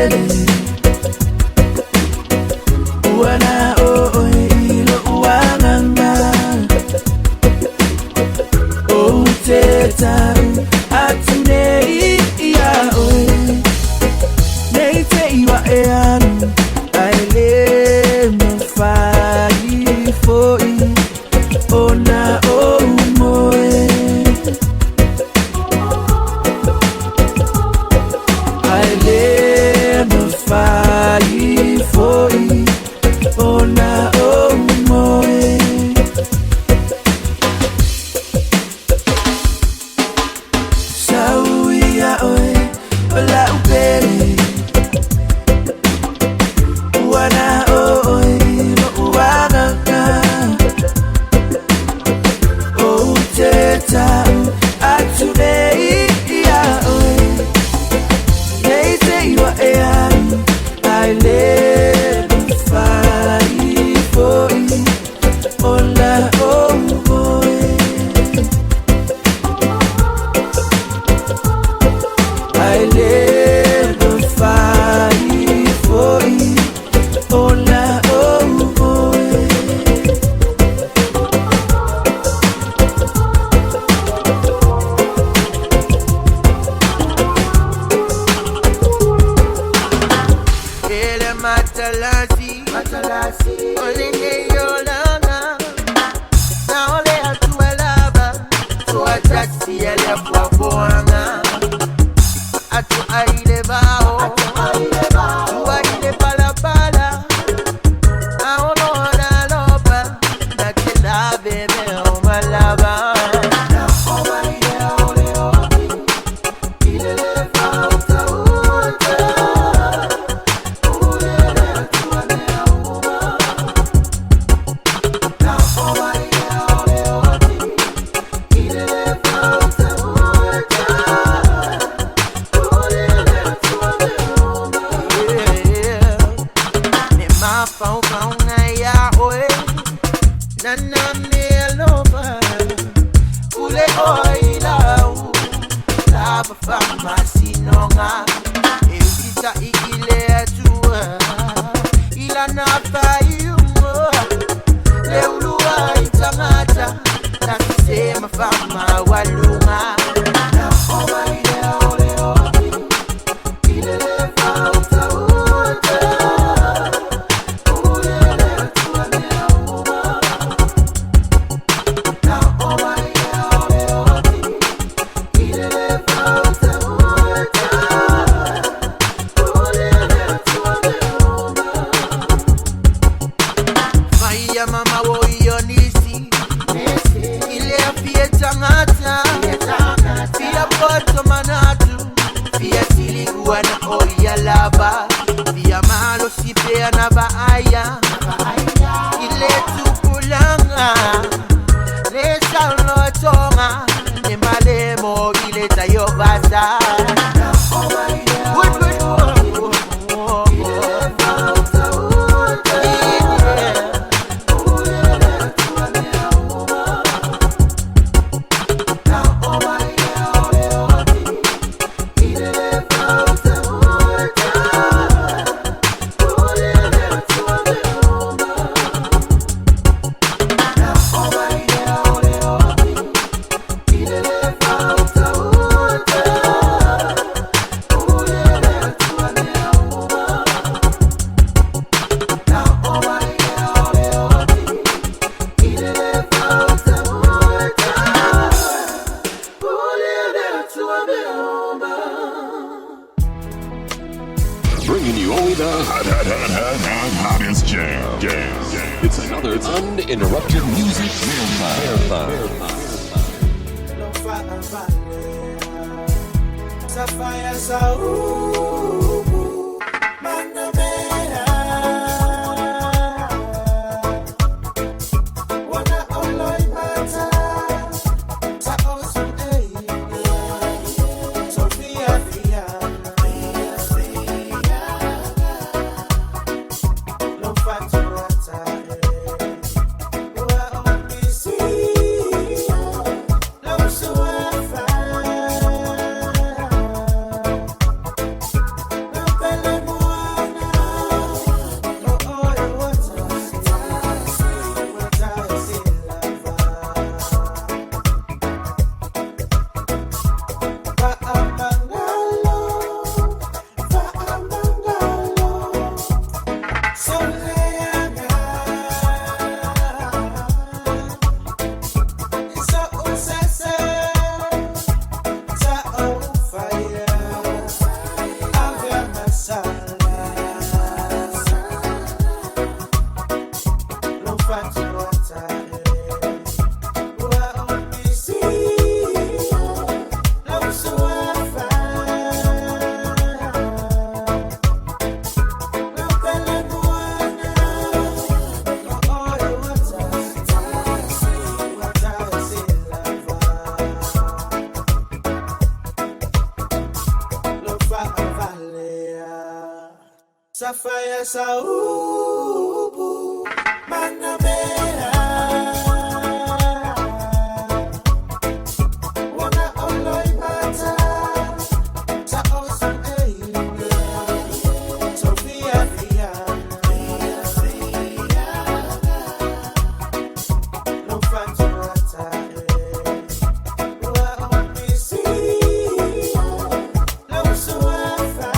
upele wana ilo uanganga uteta atunei ya neite iwa eanu aile mafai foi ona omoe aile mafai foi ona omoe sauia oe ola upele wana oe no uananga uteta atunei ya oe neite iwa eanu aile mafai foi ona omoe aile mafai foi ona omoe ele matalasi olenge yolanga na ole atuelaba tuatasi ele kwa boanga atu aile bao tu aile palapala aonona lopa na kila bebe o malaba na omaile ole oki ile le fauta uta ulele tuane auma na omaile ole oki ile le fauta uta ulele tuane auma ni mafau na ya oe nana melova ule oila lava fama sinonga elita ile tua ila napa yumo leulua itamata na sema fama walunga na omaile ole oki ile le fauta uta ulele tuane auma na omaile ole oki ile le fauta uta ulele tuane auma Maya mama wo ionisi ile fieta ngata fia poto manatu fia silikuwa na oya lava fia malo sipea na baaya ile tupulanga lesa unotonga ne malemo ile tayobasa Bringing you only the hottest jam. It's another uninterrupted music marathon. Sapphire Saubu Manamera Wana Oloi Mata Ta Osan Eile Sophia Fia No Fantorata Wa Omisi No Suafa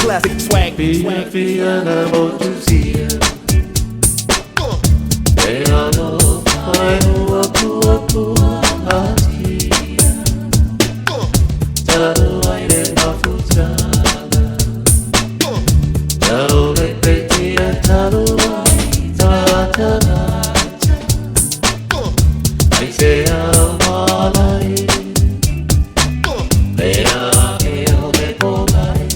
classic swag. Via na motusia. Eano ainu aku hati. Tadu aire mafutana. Tau lepetia tadu ai tatana. Ai se amalai. Lea eo me polai.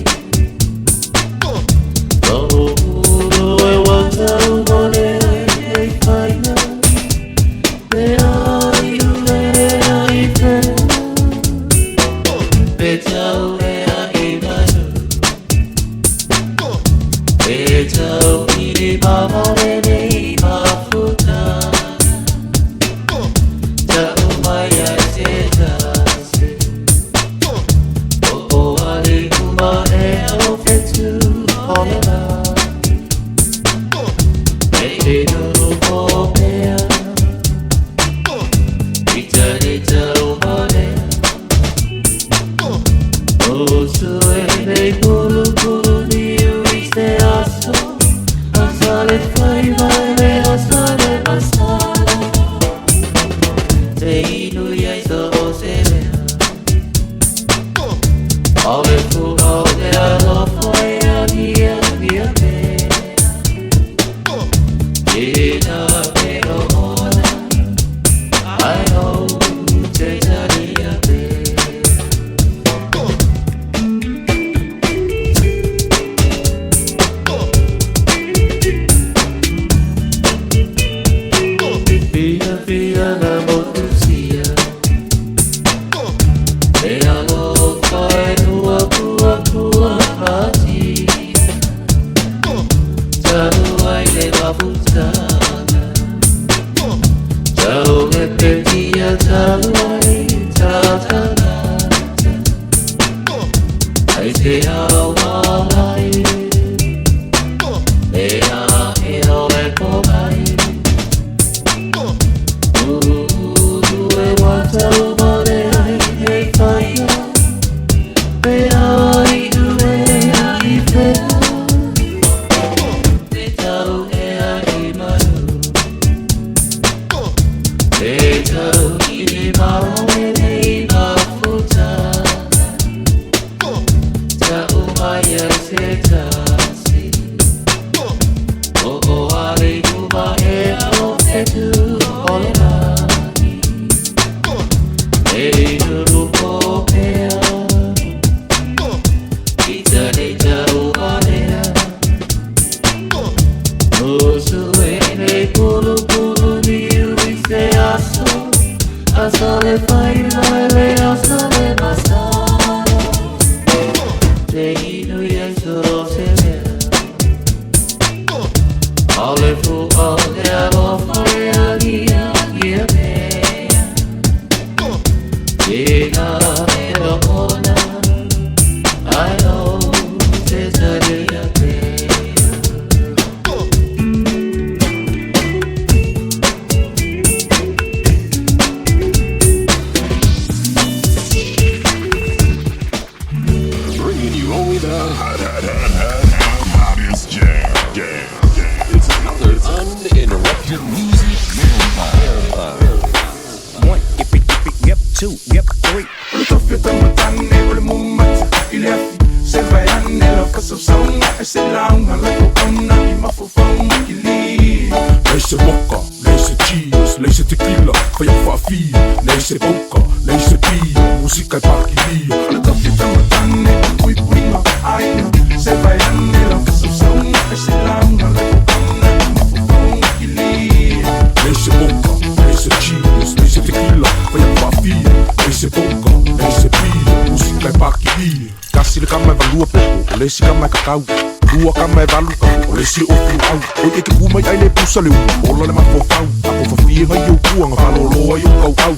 Lesi ka mai kakau, lua ka mai valu, o lesi o fu au. O te ke pumai ai le pusa leu, ola le mafofau. Ako fafie ngai au kuanga, faloloa i au kau.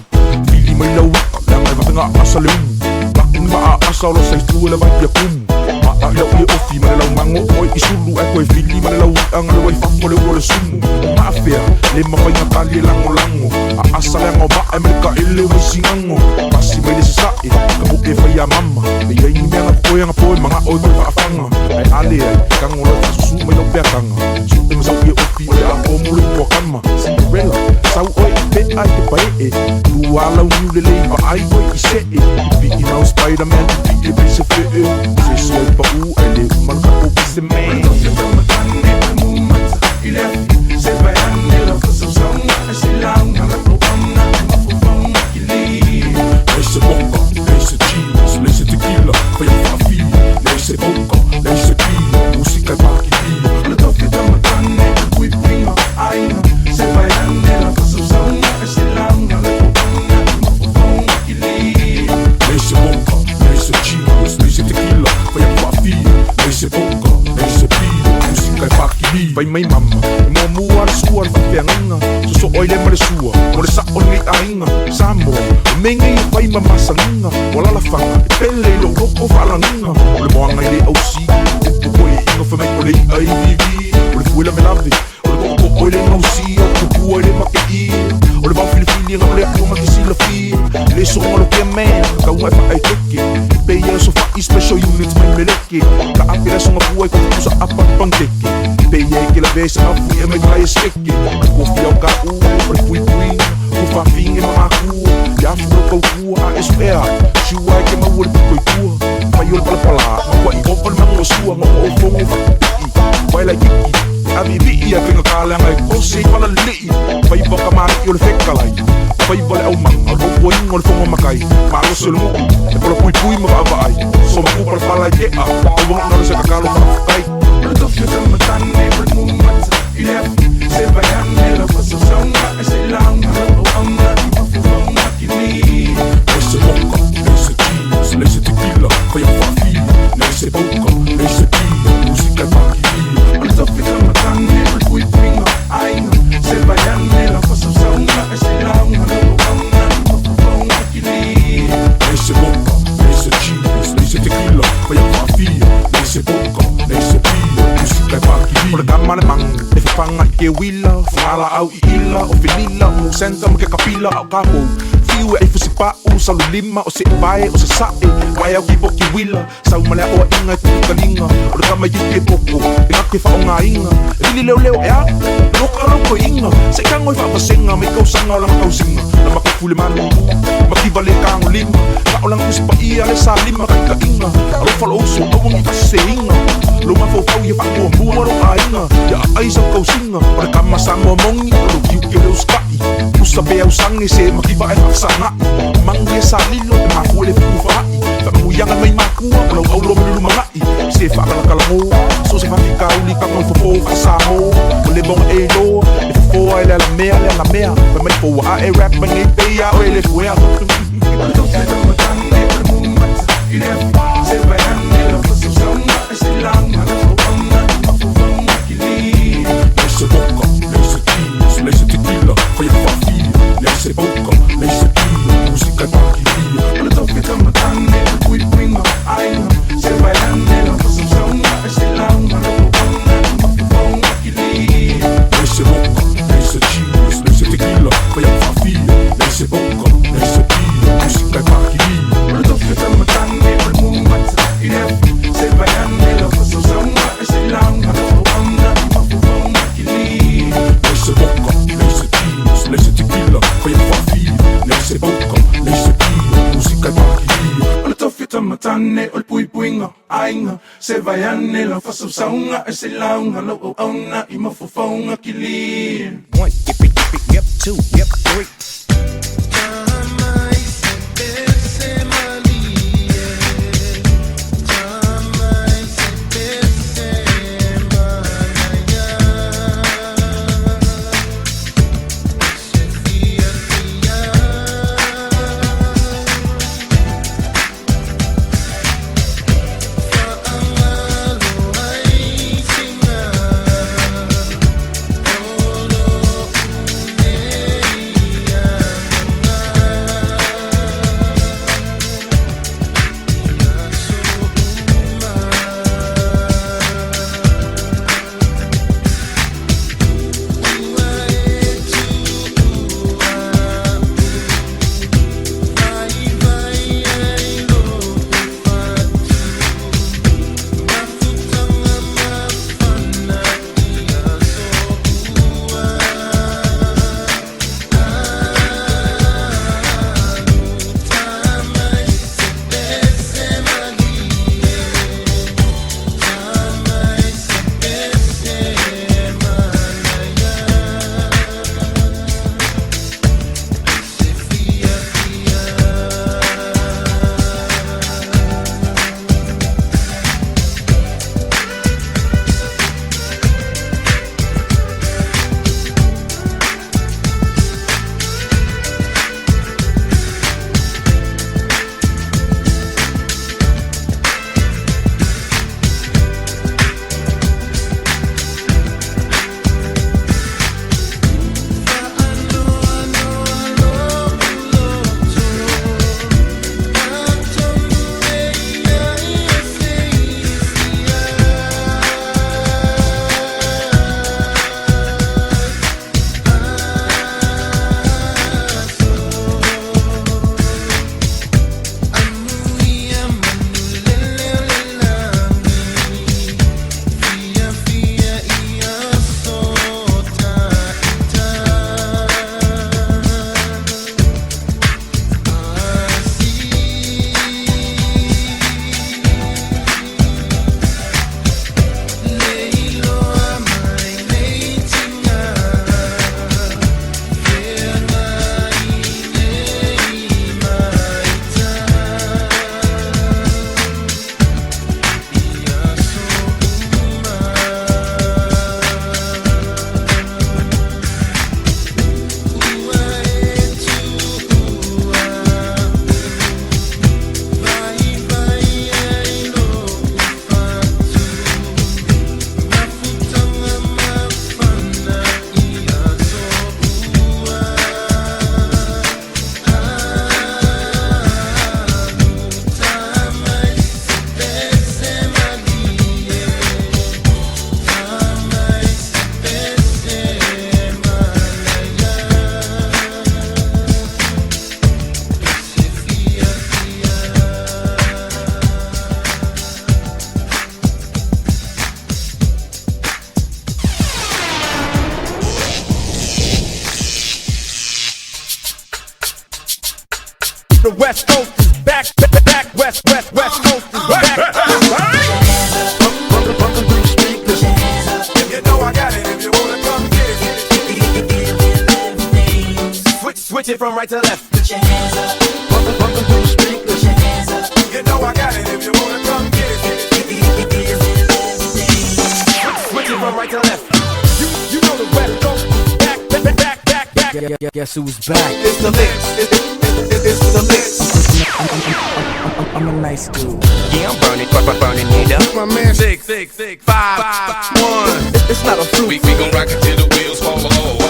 Fili mai lau ika, lea ngai vapenga asa leu. Lakuni maa asa ola saitu ele vai pia kumu. Maa leo le ofi ma le lau mango, oi i sulu e koe fili ma le lau anga le wai fafo le ua le sumu. Maa fea, le mawai tali e lango lango. A asa le anga va e me ka ele wai singango. Pasi mai le se sae, ka mo e fai a mama. Me iai ni mea na koe oi anga poi mga oi koi whaafanga ai ale ai kangolo ta susu mai no peakanga supe masau ia opi o le a o muli kua kama Cinderella sau oi pe ai te pai e luala unu le lei ma ai oi i se e pi i nau Spider-Man i pe se fe e se soi pa u ai le malka o pise man se vai anela faça zonga se langa la programa ma fofona que li esse bomba esse cheese esse tequila foi a fafi esse boca esse pia música pa que li la toque da matane we bring ai se vai anela faça zonga se langa la programa ma fofona que li esse bomba esse cheese esse tequila foi a fafi esse boca esse pia música pa que li vai mai mama mua suar whawhianganga so oile mare sua mare sa o ngai ainga Samoa menga i whai mamasanginga wala la whanga e pele lo roko whalanginga ole moanga i le au si upo koe inga whamai o le i vivi ole fuela me lawe ole koko oile ngau si o kupu oile make i ole wau filifili nga ole akuma ki sila fi le so ngalo kia man ka unga e wha ai teke pe ia so whai special units mai meleke ka apira so nga puai koko kusa apa pangteke pe ia ke la vese nga fui e mai vai esqueke ko fia o ka u pre fui ko fa finge ma ku ya fu ko ku a espera si wa ke ma wol ko ku fa yo pala pala ma ko i ko pa ma mo sua ma o fo mo vai la kiki a vivi ia ke kala nga ko se pala li fa i boka ma yo le fekala fa i bola o man o ko i ngol fo mo makai ma lo se lo e pala pui ma va ai so ma ku pala ke a o mo no se ka kalo fa kai do fio da matane per moment il è se vai a nella fosse songa e se langa o anga ma fu songa che lì esse boca esse cheese esse tequila fai a fafi esse boca esse pia musica pa che lì ma do fio da matane per cui pinga ai se vai a nella fosse songa e se langa o anga ma fu songa che lì esse boca esse cheese esse tequila fai a fafi esse boca esse pia musica pa che lì ora gamma le man e fanga ke wila fala au ila o filila o senta mo ke kapila au kapo fiu e fusi pa u salu lima o se vai o se sae vai au ki boki wila sau male o inga tu kalinga o kama yu ke poko e ke fa nga inga lili leo e a no ko inga se kango fa pasenga me ko sanga la ko singa la ma ku le manu ma ki vale kango lima ka o lang us pa ia le sa lima ka inga alo falo so o ngi ka se inga lo ma fo fa ye fa ko mo ro inga ya ai sa ko singa o kama sango mongi o ki ke le uskai usa be au sangi se ma ki va e sanga mangi sa lilo ma fu le fu fa fa mu yanga mai ma ku o lo lu ma se fa kala mo so se fa ki ka uli ka mo fo fa sa mo le bon e lo e fo e la mea fa mai fo a e rap ma ni pe ya o ele fu ya Laisse boca, laisse cheese, laisse tequila, fai a fafi, laisse boca, laisse pia, musica pa che lì. Le tocche da matane, cui prima, aina, se vai anela, fa songa, e se langa, lo ponna, ma fu fonga che lì. Laisse boca, laisse cheese, laisse tequila, fai a fafi, laisse boca, laisse pia, musica pa che lì. Le tocche da matane, cui mumata, se vai anela, fa songa, e se langa, lo ponna, ma fu fonga che lì. Laisse boca, laisse cheese, laisse tequila, fai a fafi, laisse boca, laisse pia, musica pa che lì. Le tocche da matane, o il pui puinga, ainga, se vai anela, fa songa, e se langa, lo ponna, ma fu fonga che lì. 1, yep, 2, yep, 3. West Coast, back, West Coast, back. If you know I got it, if you wanna come get it. Switch it from right to left. Put your hands up. Bump through the street. Put your hands up. You know I got it, if you wanna come get it. Switch it from right to left. You know the West Coast, back. Guess who's back? It's the mix. It's the mix. I'm a nice dude. Yeah, I'm burning it up. My man, 6, 5, 1. it's not a fruit. We gon' rock it till the wheels fall off.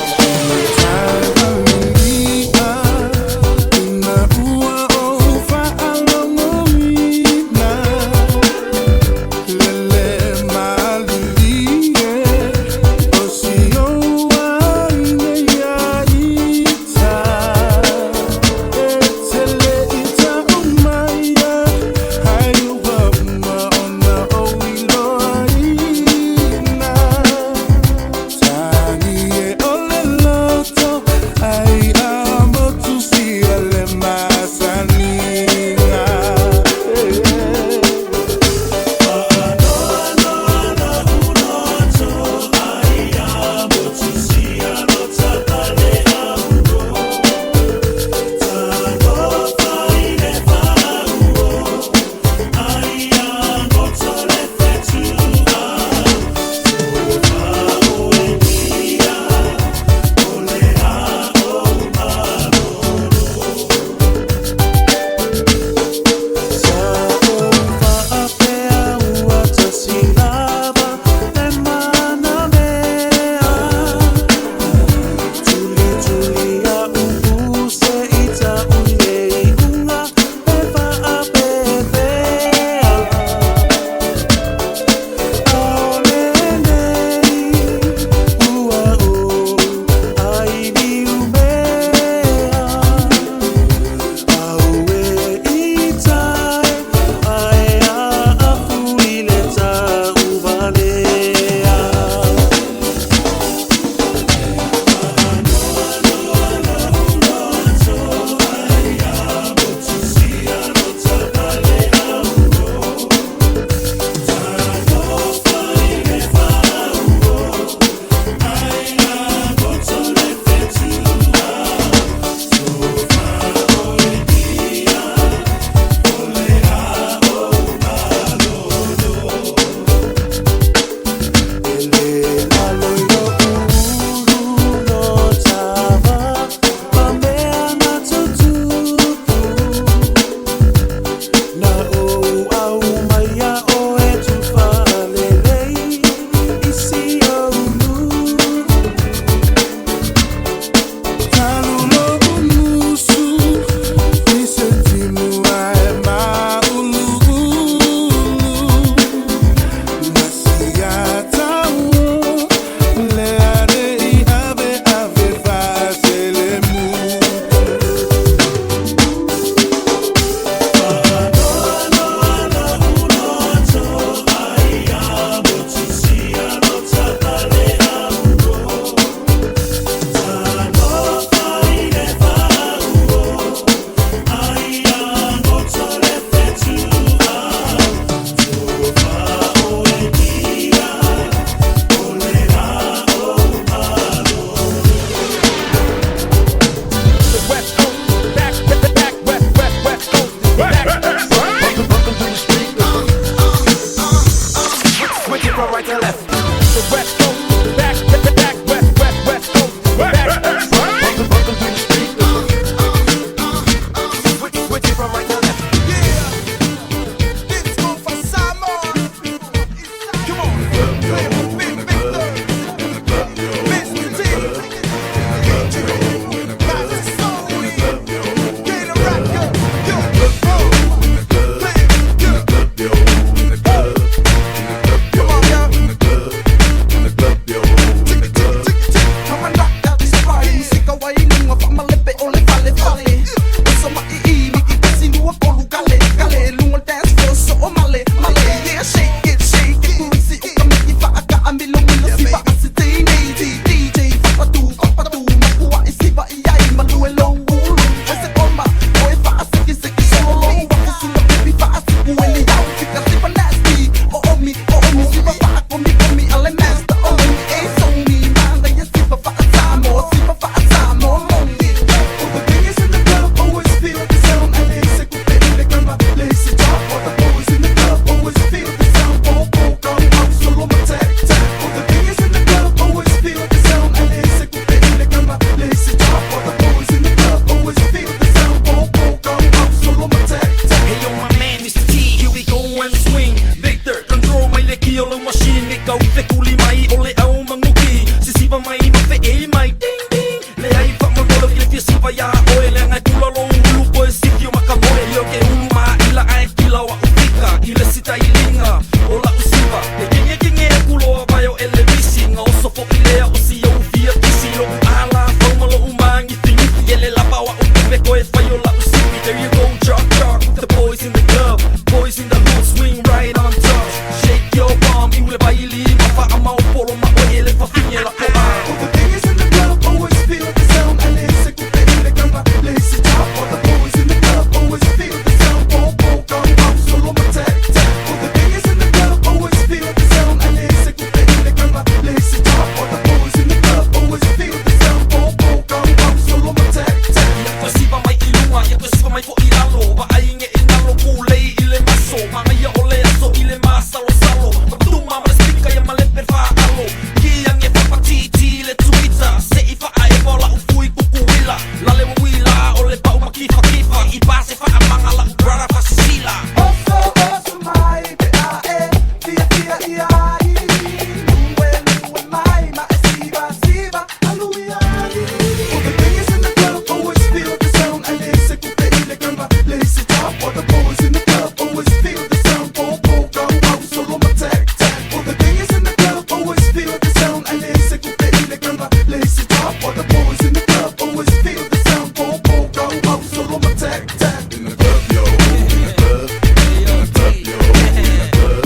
tai linga o la usiva e kinge kuloa vai o ele missing o so fo ilea o si o via pisilo ala foma lo umangi tingi ele la bawa o pe ko e fai o la usivi. There you go, jock with the boys in the club, boys in the hood, swing right on top, shake your bum iule baili mafa ama o polo ma o ele fa finye la po a. All the niggas in the club always feel the sound. And they say que le gamba, lace it top. All the boys in the club always feel the sound. Bo, gamba, solo my tag. All the niggas in the club always feel the sound. And they say que le gamba, lace it top. All the boys in the club always feel the sound. Bo, gamba, solo my tag. Ko sipa mai ilunga, ko sipa mai fo ilalo, ba ainge inalo kulei ile maso, manga ia ole aso ile masalo salo, matuma ma speaker ya male per fa alo, kiang e papa titi le tuita, se ifa a e bola ufui kukuila, la le wila ole pa uma kifa i base fa amanga la brother fa sila. Also, also my BAE, via IAI. Luwe mai, ma siva, aluia. All the niggas in the club always feel the sound. And they say que le gamba, lace it top. All the boys in the club always feel the sound. Bo, gamba, solo my tag. All the niggas in the club always feel the sound. And they say que le gamba, lace it top. All the boys in the club always feel the sound. Bo, gamba, solo my tag. In the club, yo, in the club. In the club, yo, in the club.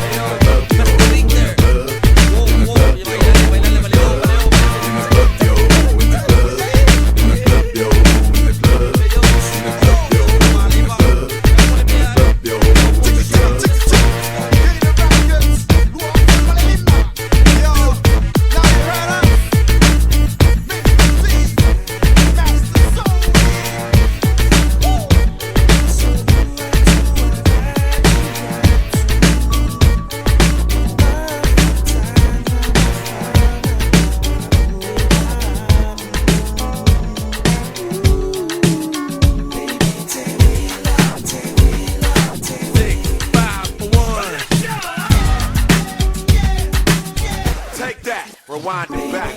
In the club, yo, in the club. Take that, rewind it back.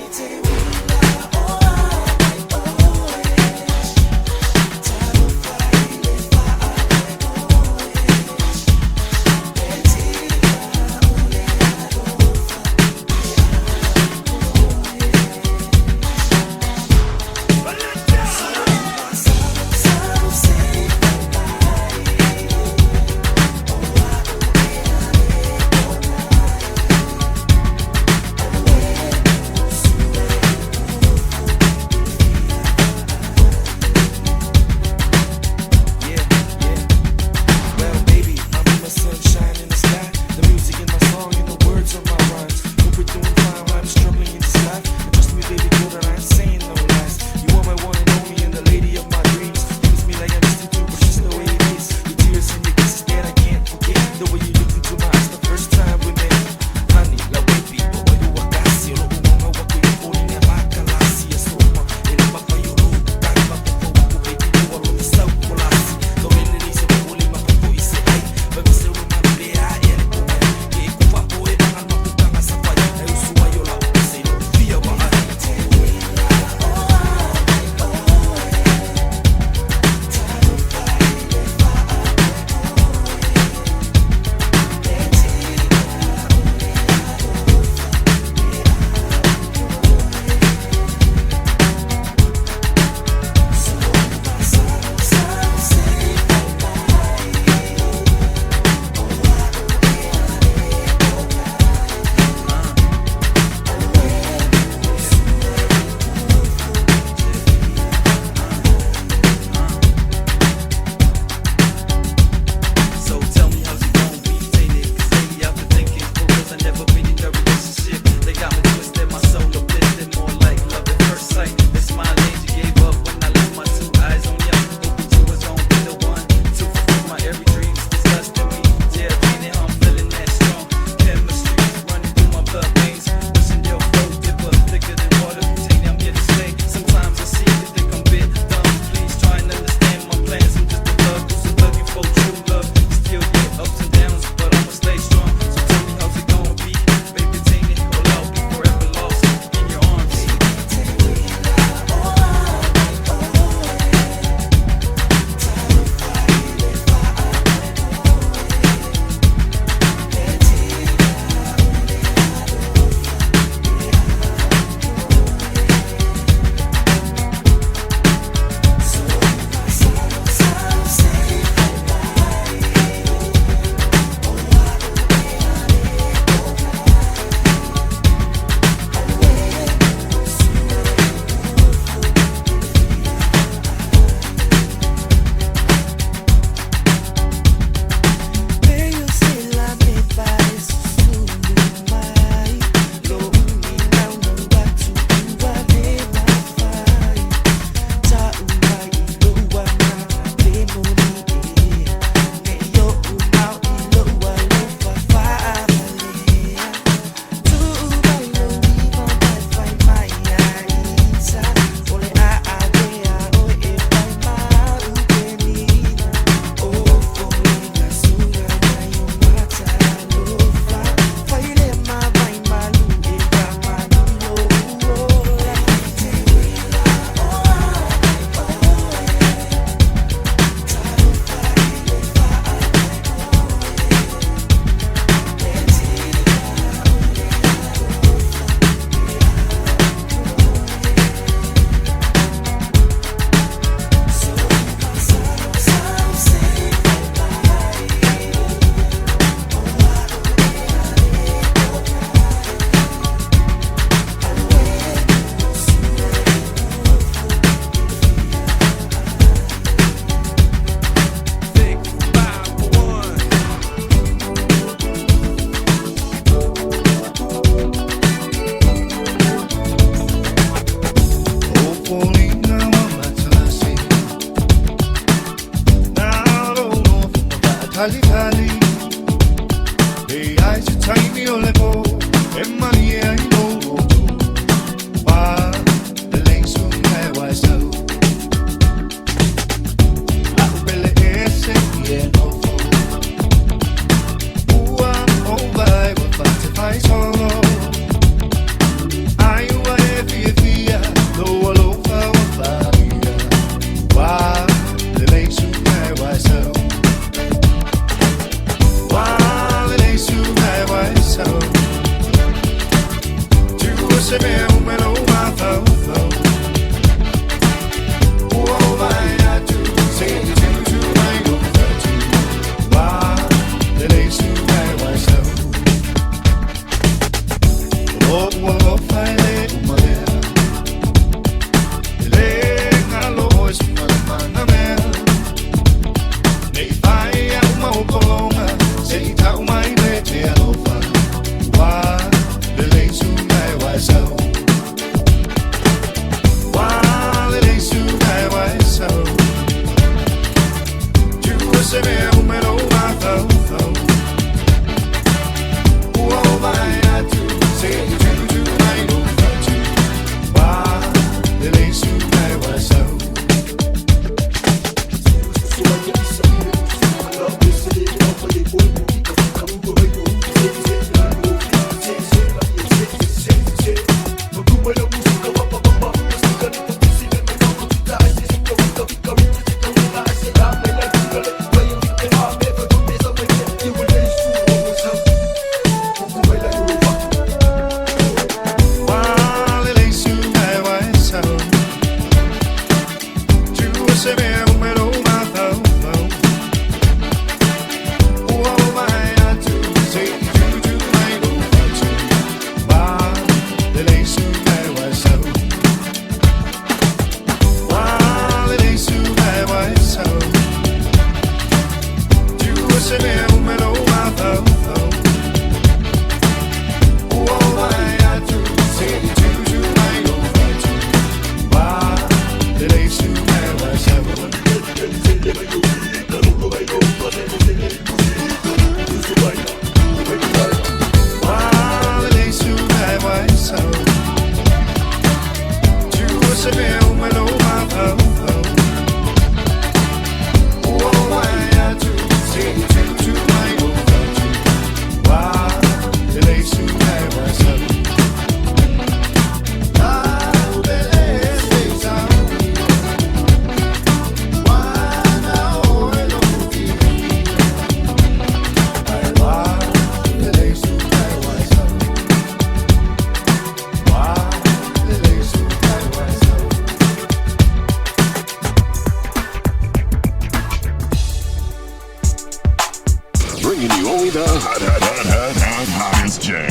the hottest jam.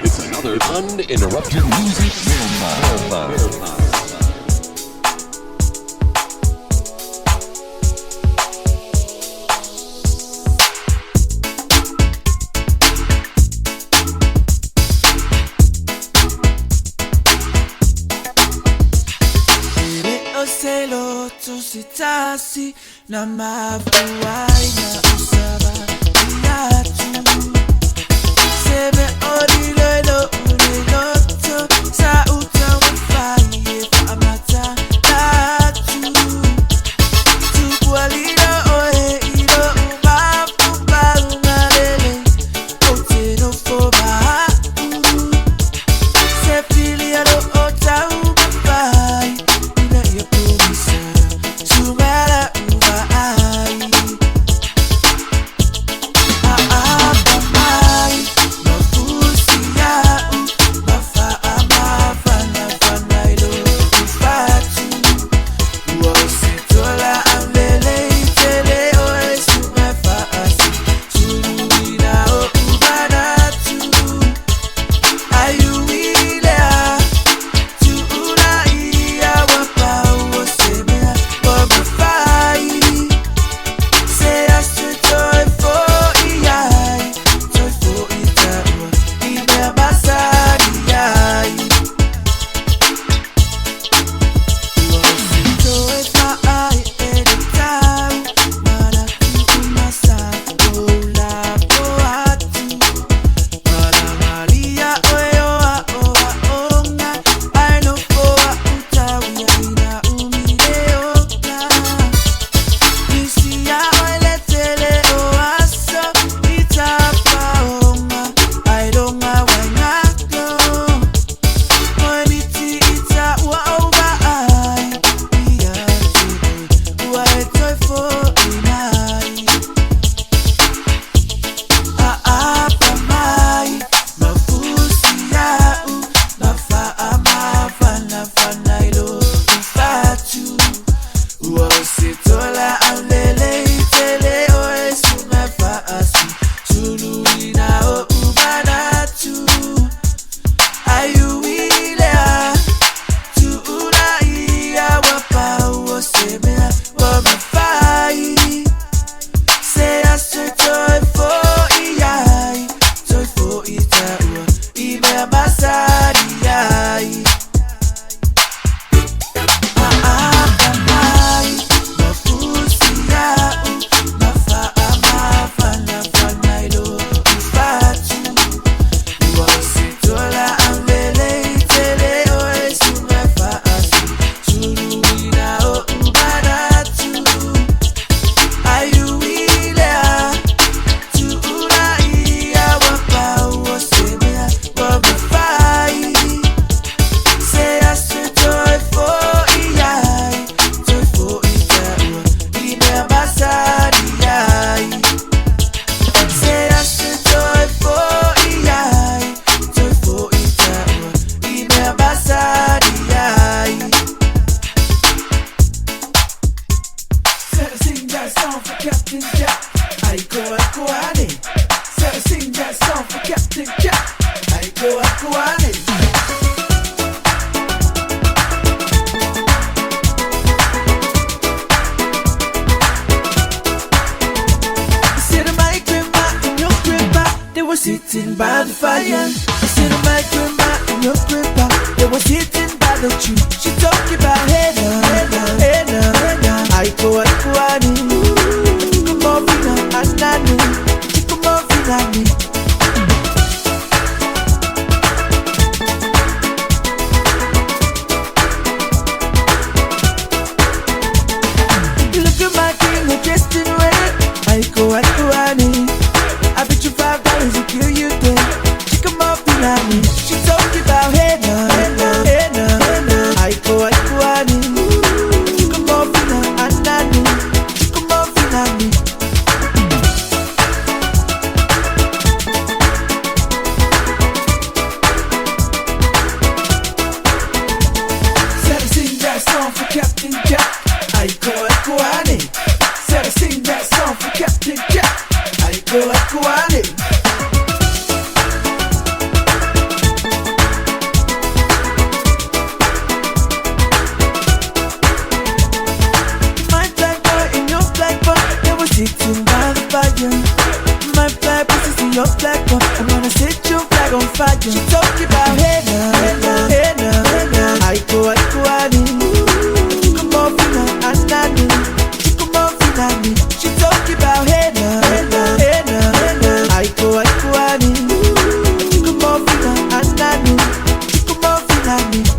It's another uninterrupted music marathon. Sitasi na mafuai na usaba yatu sebe orilelo uliloto sa utamufai amata tatu tukwalilo oe ilo umafu balungalele oteno foba sepili alo ota umafai ina ya polisa Sumera ubai, mai, mafusi yau, mafa amafana fana ilo ufatu, uositola amlele itele oe sumefa asi, suluina o ubanatu, ayuilea, tuuna iya wapa uosemea. Say I should joy for EI, joy for Itaua, Ina Basari. Joy for I anytime, Mara Kumasa, Ola Boatu, Mara Maria Oyoa Oa Onga, I know for Utawi Ina Umileona. Isia oletele oaso itapa onga aidonga wanako Moeniti ita uaoba ai Iate uaetoi fo inai Aapa mai mafusi yau Mafa amafana fana ilo ufatu Uositola amlele itele oe sumefa asi Suluina o ubanatu Ayuilea tuuna iya wapa uosemea wamafai Say I should joy for EI, joy for Itaua, Ime Masari ai Sitting by the fire, I said my grandma in your grandpa. They were sitting by the tree. She talking about hey now. I go ani. Come on, Vina, anani. Come on, Vina, look at my king, dressed in red. I go ani. I bet you $5 to kill you dead. She come up behind me. She talking about hey now. I go ani. She come up behind me. She come up behind me. see your flag up, I'm gonna set your flag on fire. She talk about hey now, hey now, hey now, hey now. I go, I need. You come off in her, I need. You come off in me. She talk about hey now, hey now, hey now, hey now. I go, I need. You come off in her, I need. You come off in me.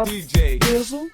DJ. Beautiful.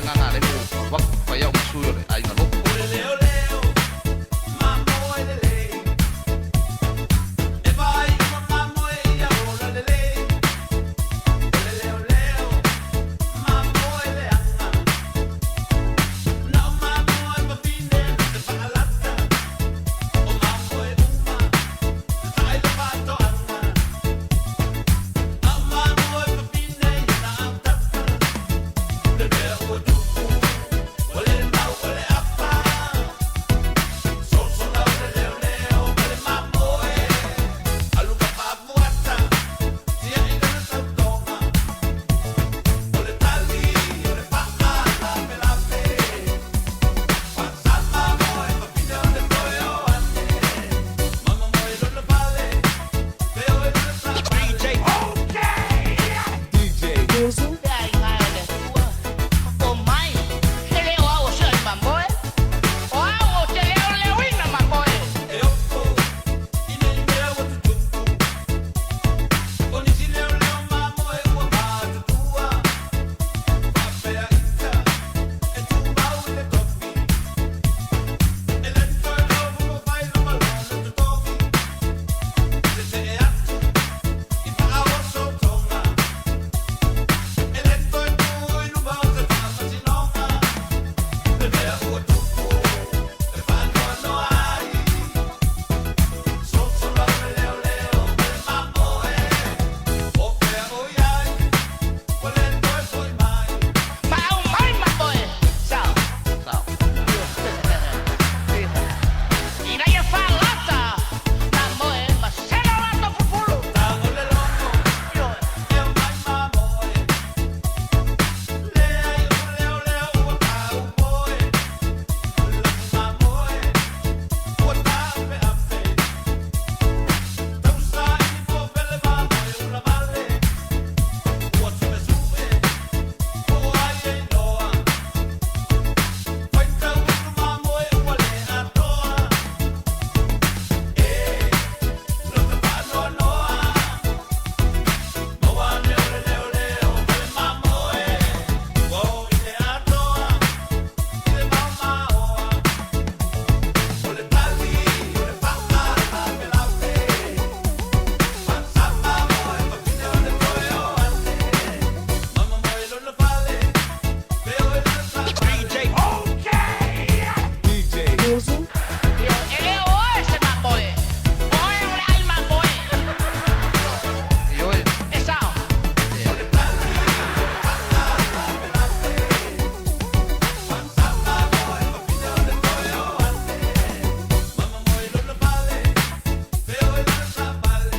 nganga le wa fa ya usu yo ai na lo leo leo mambo ele e vai mambo e ya ola le leo leo mambo ele anga no mambo e pa fine de palata o mambo e uma sai le fatto anga no mambo e pa fine na anta de leo tu ole mau ole apa so la leo leo ole mambo e alu pa muata si ai na sa toma ole tali ole pa me la fe passa mambo e pa fine ole toyo ane mamma mo e lo vale veo e lo sa DJ Dai ngale o mai te leo ao se mambo e o ao te leo lewina mambo e e oppo ine mea o tu oni si leo leo mambo e o ma tu tua papea ita e tu mau le tofi e le to lo mo fai lo malo tu tofi se te e atu i pa o so tonga e le to tu i lu mau te fa si nonga le mea o tu e fa no ai so la leo leo me mambo e o pe o ai quale to foi mai ma o mai mambo e sao e dai a falata mambo e ma se la lato fufulu tango le longo io e o mai mambo e leo leo o pa o boy la mambo e o ta me a fe tu sai po belle mambo e una male o tu me sube o ai e noa fai ta un mambo e o le a toa e lo te pa no noa Moa leo leo leo me mambo e o ile a toa ile mama oa o le tali o le papa me la fe passa mambo e pa fine o le toyo ane mama mo e lo vale veo e lo sa DJ io e leo ese mambo e o e ai mambo e yo e sao mama mo e lo vale veo e lo sa vale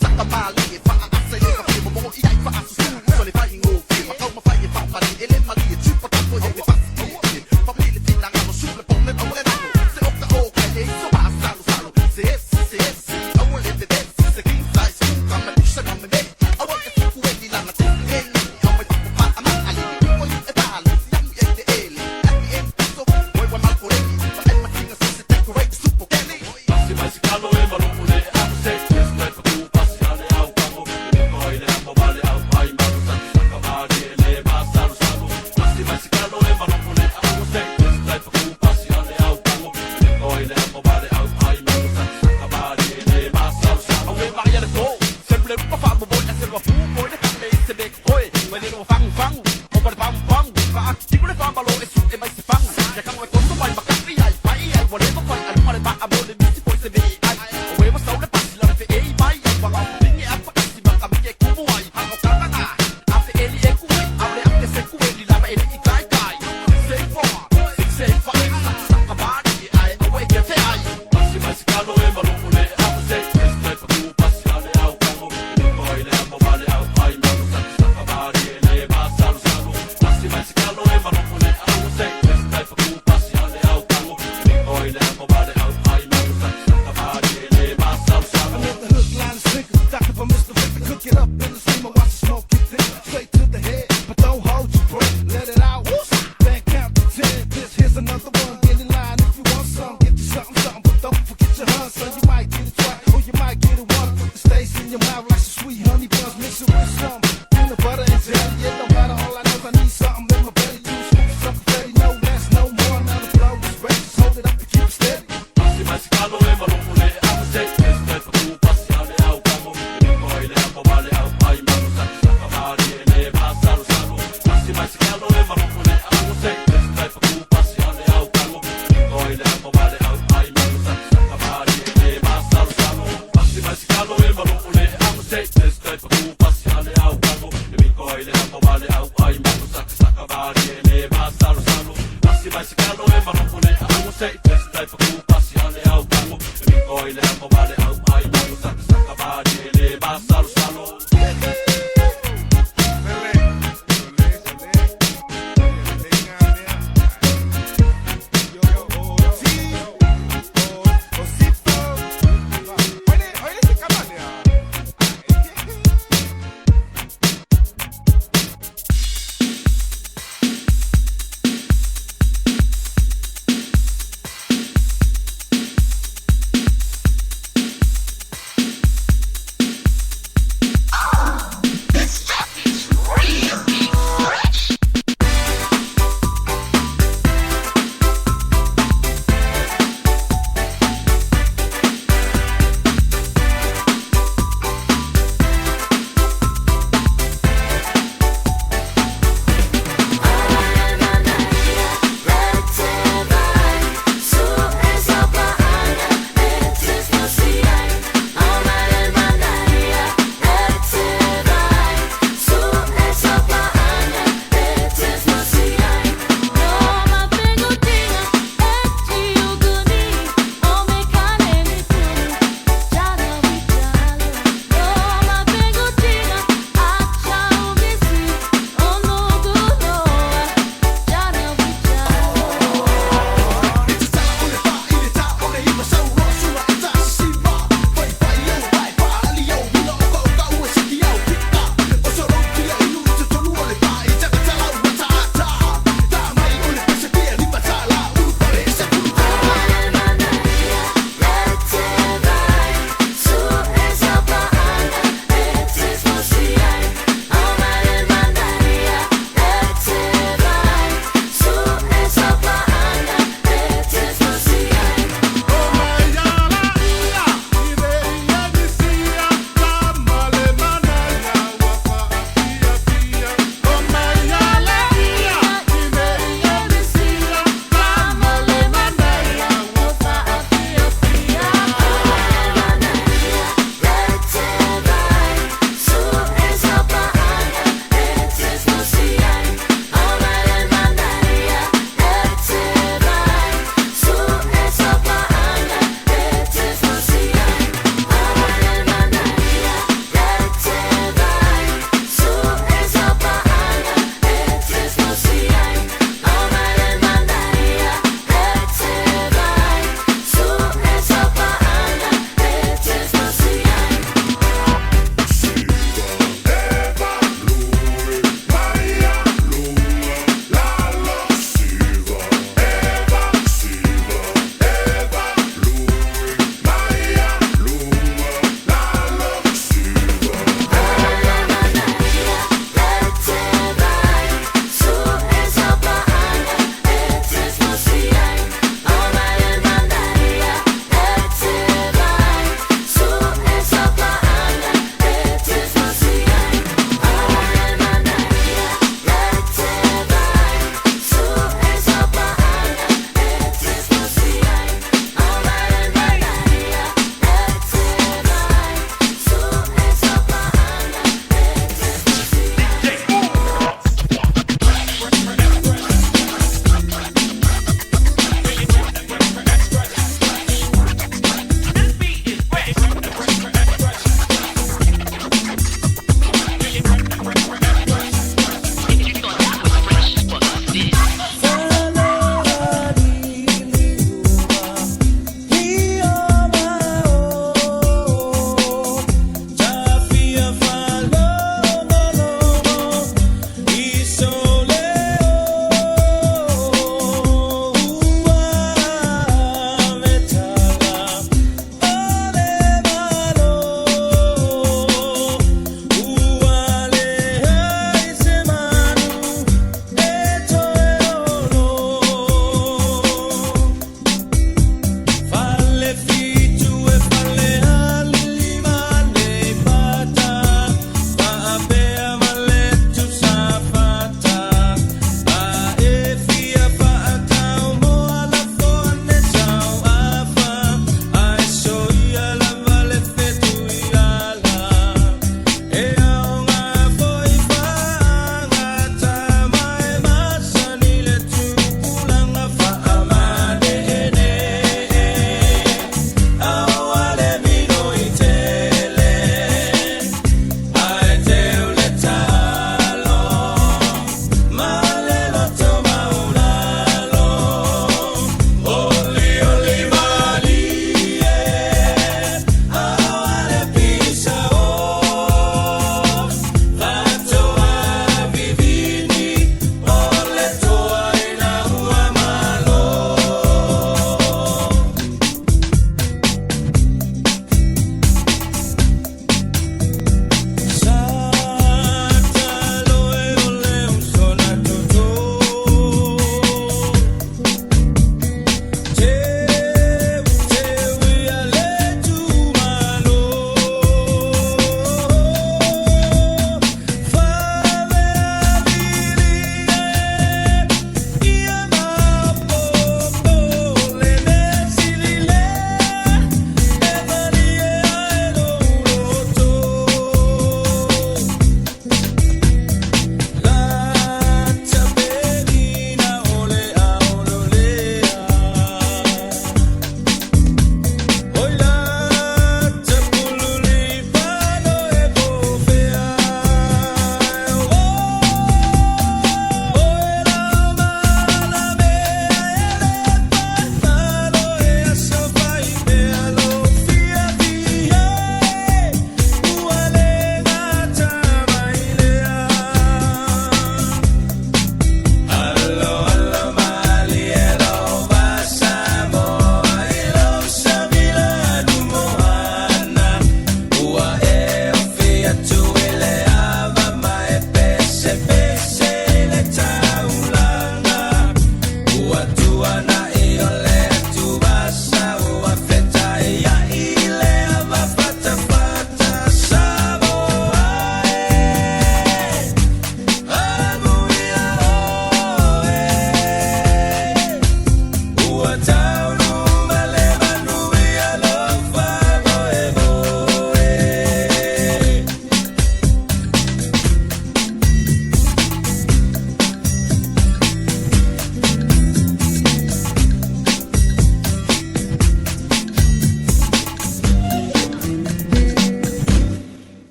Saka mali, fa a asa ye ka fimo mo i ai fa asu. So le fa ingo, fima kau ma fa ye fa se calo e marupune Ango sei, tesi tai pakupasi ale au kango Oi le hapa wale au ai Mango saki sakamari e masalo salo Pasi mai se calo e marupune Ango sei, tesi tai pakupasi ale au kango Oi le hapa wale au ai Mango saki sakamari e masalo salo Pasi mai se calo e marupune Ango sei, tesi tai pakupasi ale au kango Oi le hapa wale au ai Mango saki sakamari e masalo salo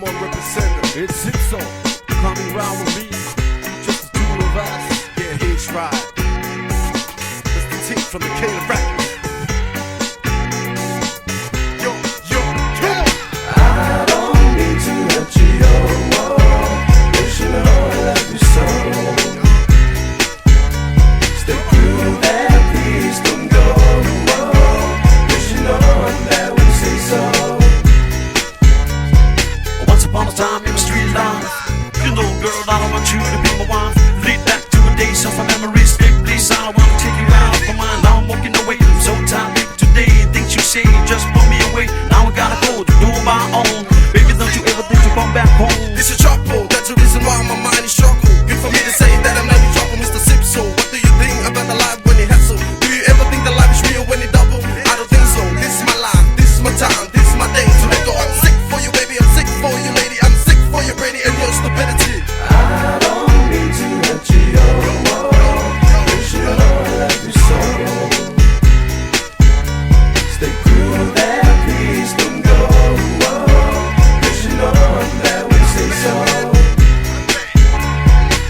Samoan representative. It's so coming round with me, just the two of us. Yeah, he's right. It's the team from the Caleb Records. Yo, yo, yo. I don't mean to hurt you, yo, you should know I love you so. Stay through that, please don't go, you should know I'm there when you say so. Once upon a time in the street life, you know, girl, I don't want you to be my wife. Lead back to a day, so for memories, please, I don't wanna take you out of my mind. Now I'm walking away, I'm so tired of today. Things you say just pull me away. Now I gotta go to do my own. Baby, don't you ever think to come back home? It's a trouble, that's the reason why my mind is struggle. Good for me to say that I'm not in trouble, Mr. Sipso. What do you think about the life when it hassle? Do you ever think the life is real when it double? I don't think so. This is my life, this is my time, this is my day to let go. I'm sick for you, baby, I'm sick for you, lady. I'm sick for you, Brady, and your stupidity. I don't mean to hurt you, yo, you should know I love you so. Stay cool there, please don't go, you should know I'm there when you say so.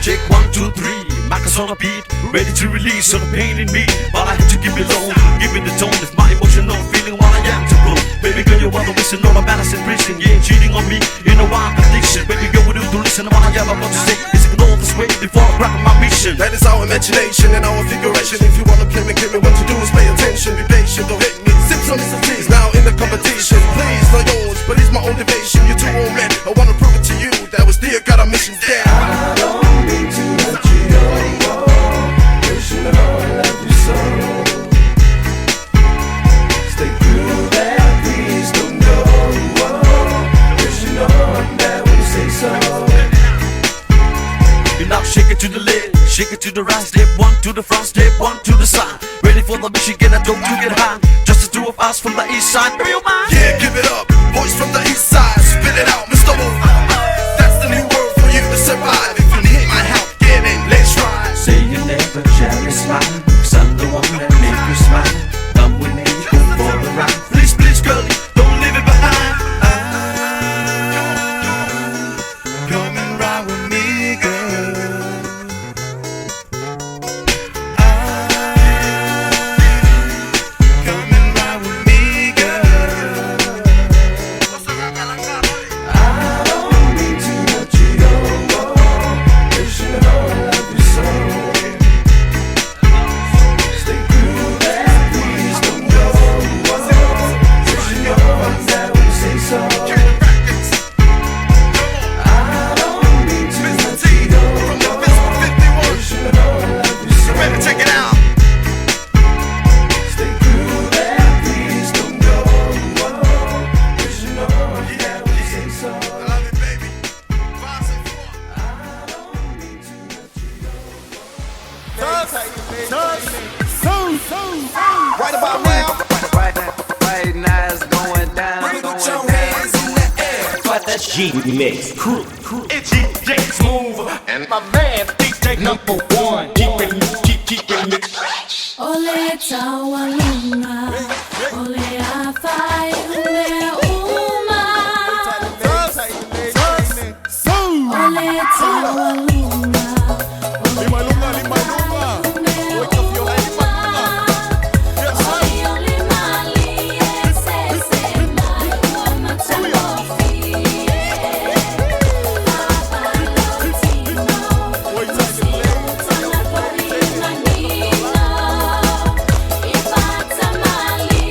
Check 1, 2, 3, Marcus on a beat, ready to release all the pain in me. But I have to give it low, give it the tone. If my emotional feeling while I am to blow. Baby girl, you are the reason all my balance in prison. You ain't cheating on me in a wild condition. Baby girl, we do to listen to what I am about to say. Is ignore this way before I grab my mission. That is our imagination and our figuration. If you wanna play me, what you do is pay attention. Be patient, don't hate me. Sips on this tease now in the competition. Please, not yours, but it's my motivation. You're two old men, I wanna prove it to you that was there, got a mission down. I don't mean to hurt you, yo, you should know I love you so. Stay through that, please don't go, you should know I'm there when you say so. You now shake it to the left, shake it to the right. Step 1 to the front, step 1 to the side. Ready for the mission, get a dope to get high. Just the two of us from the east side. Real mind. Yeah, give it up, boys from the east side. Spit it out, Mr. Wolf. That's the new word for you to survive. If you need my help, get in, let's try. Say you never jealous mine, 'cause I'm the one that make you smile. Come with me, go for the ride. Please, please, girlie, don't leave it behind. Come and ride with me, girl. Come and ride with me, girl. I don't mean to hurt you, yo, you should know I love you so. Stay cool there, please don't go, you should know I'm there when you say so. I don't mean to hurt you, yo, you should know I love you so. Ready to take it out? Stay cool there, please don't go, you should know I'm there when you say so. I love you, baby. 5 and 4. I don't mean to hurt you, yo. Right about now. Right now it's going down. Put your hands in the air. But that G-Mix crew. It's DJ Smooth and my man DJ number 1. Keeping it. Ole tawalunga, ole afai une uma. Ole tawalunga, ole afai une uma. Oi ole mali ese mai uma tanofi. Papa lotino, tana pori manino. Ipata mali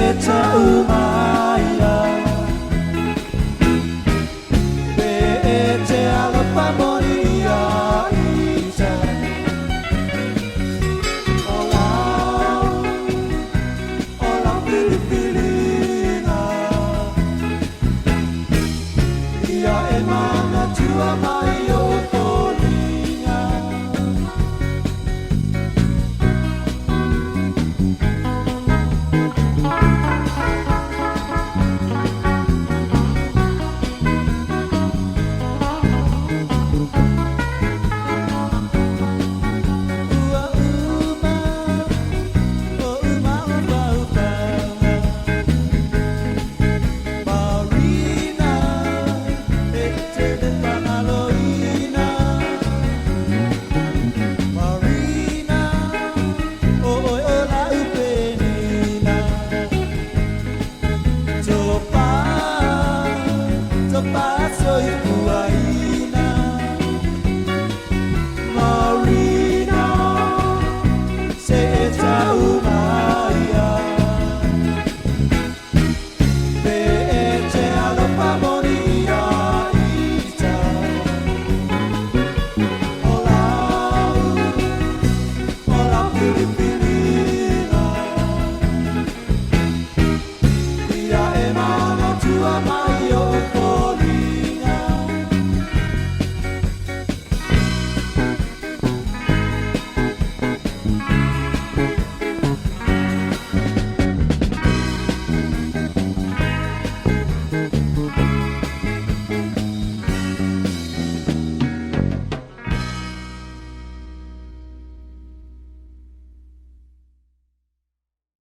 Oleta uma